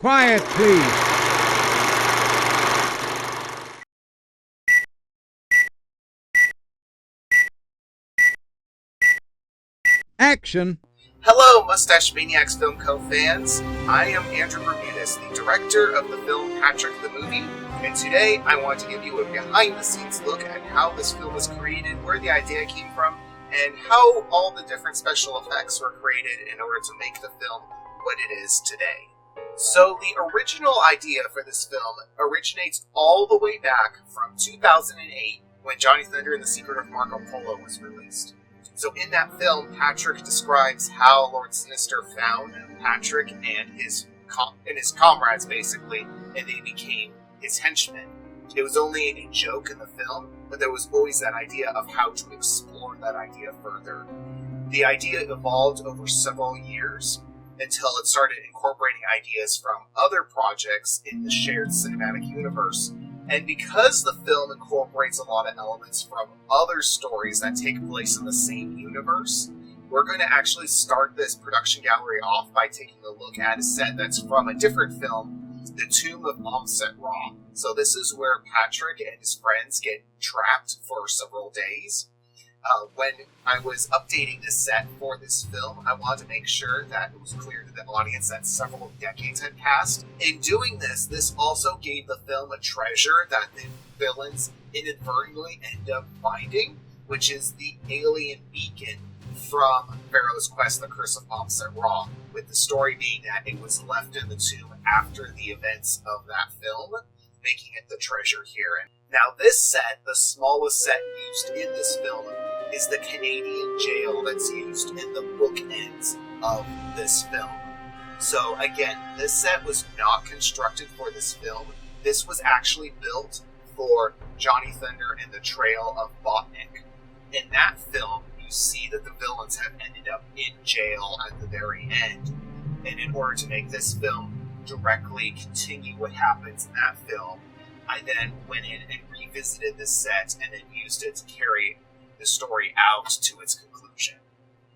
Quiet, please. Action. Hello, Mustache Maniacs Film Co. fans. I am Andrew Bermudez, the director of the film Patrick the Movie, and today I want to give you a behind-the-scenes look at how this film was created, where the idea came from, and how all the different special effects were created in order to make the film what it is today. So the original idea for this film originates all the way back from 2008 when Johnny Thunder and the Secret of Marco Polo was released. So in that film, Patrick describes how Lord Sinister found Patrick and his comrades, basically, and they became his henchmen. It was only a joke in the film, but there was always that idea of how to explore that idea further. The idea evolved over several years until it started incorporating ideas from other projects in the shared cinematic universe. And because the film incorporates a lot of elements from other stories that take place in the same universe, we're going to actually start this production gallery off by taking a look at a set that's from a different film, The Tomb of Amset Ra. So this is where Patrick and his friends get trapped for several days. When I was updating this set for this film, I wanted to make sure that it was clear to the audience that several decades had passed. In doing this, this also gave the film a treasure that the villains inadvertently end up finding, which is the alien beacon from Pharaoh's Quest, The Curse of Amset Ra, with the story being that it was left in the tomb after the events of that film, making it the treasure here. And now this set, the smallest set used in this film, is the Canadian jail that's used in the bookends of this film. So again, this set was not constructed for this film. This was actually built for Johnny Thunder and the Trail of Botnik. In that film, you see that the villains have ended up in jail at the very end. And in order to make this film directly continue what happens in that film, I then went in and revisited this set and then used it to carry the story out to its conclusion.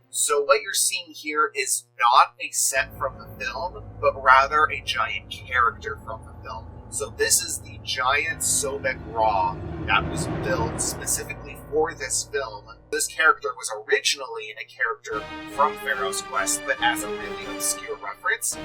So what you're seeing here is not a set from the film, but rather a giant character from the film. So this is the giant Sobek Ra that was built specifically for this film. This character was originally a character from Pharaoh's Quest, but as a really obscure reference.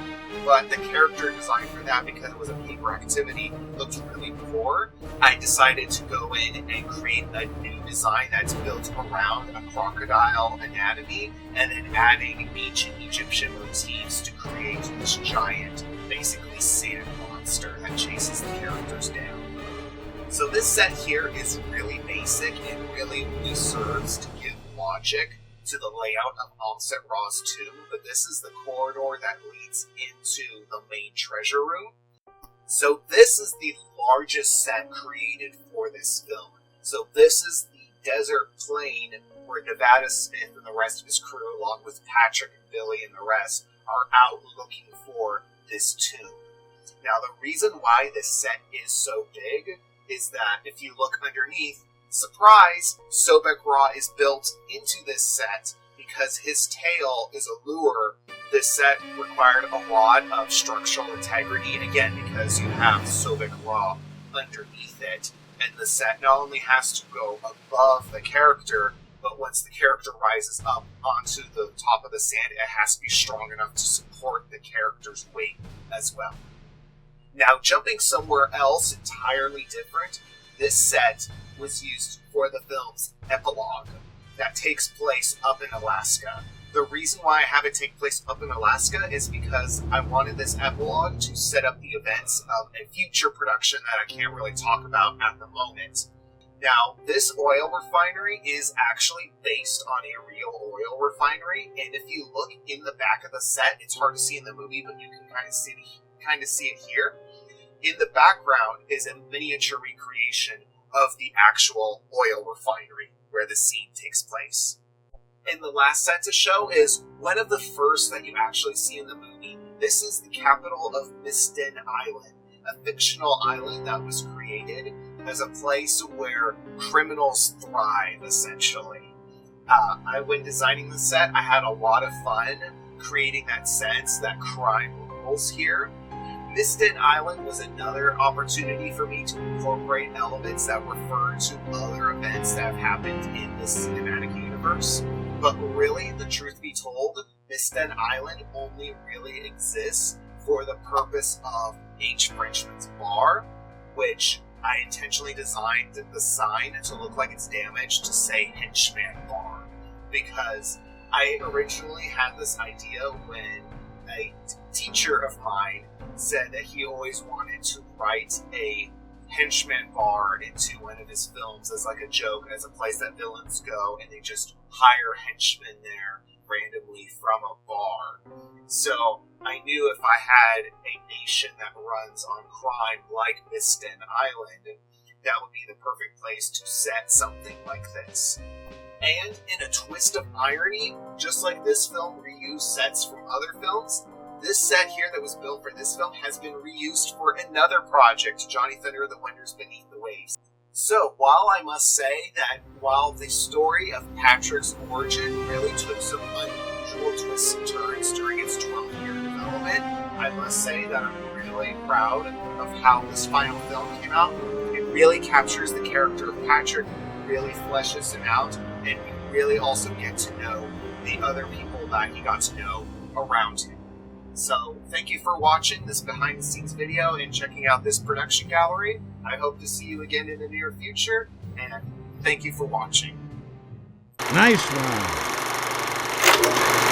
But the character design for that, because it was a paper activity, looked really poor. I decided to go in and create a new design that's built around a crocodile anatomy, and then adding ancient Egyptian motifs to create this giant, basically sand monster that chases the characters down. So this set here is really basic and really serves to give logic to the layout of Amset Ra's tomb, but this is the corridor that leads into the main treasure room. So this is the largest set created for this film. So this is the desert plain where Nevada Smith and the rest of his crew, along with Patrick and Billy and the rest, are out looking for this tomb. Now the reason why this set is so big is that if you look underneath, surprise, Sobek Ra is built into this set because his tail is a lure. This set required a lot of structural integrity, again, because you have Sobek Ra underneath it, and the set not only has to go above the character, but once the character rises up onto the top of the sand, it has to be strong enough to support the character's weight as well. Now, jumping somewhere else entirely different, this set was used for the film's epilogue that takes place up in Alaska. The reason why I have it take place up in Alaska is because I wanted this epilogue to set up the events of a future production that I can't really talk about at the moment. Now, this oil refinery is actually based on a real oil refinery, and if you look in the back of the set, it's hard to see in the movie, but you can kind of see it here. In the background is a miniature recreation of the actual oil refinery where the scene takes place. And the last set to show is one of the first that you actually see in the movie. This is the capital of Misten Island, a fictional island that was created as a place where criminals thrive, essentially. When designing the set, I had a lot of fun creating that sense that crime rules here. Mistden Island was another opportunity for me to incorporate elements that refer to other events that have happened in this cinematic universe. But really, the truth be told, Mistden Island only really exists for the purpose of H. Frenchman's Bar, which I intentionally designed the sign to look like it's damaged to say Henchman Bar, because I originally had this idea when a teacher of mine said that he always wanted to write a henchman bar into one of his films as like a joke, as a place that villains go and they just hire henchmen there randomly from a bar. So I knew if I had a nation that runs on crime like Mistden Island, that would be the perfect place to set something like this. And in a twist of irony, just like this film reused sets from other films, this set here that was built for this film has been reused for another project, Johnny Thunder: The Wonders Beneath the Waves. So, while I must say that while the story of Patrick's origin really took some unusual twists and turns during its 12-year development, I must say that I'm really proud of how this final film came out. It really captures the character of Patrick, really fleshes him out, and you really also get to know the other people that he got to know around him. So, thank you for watching this behind-the-scenes video and checking out this production gallery. I hope to see you again in the near future, and thank you for watching. Nice one.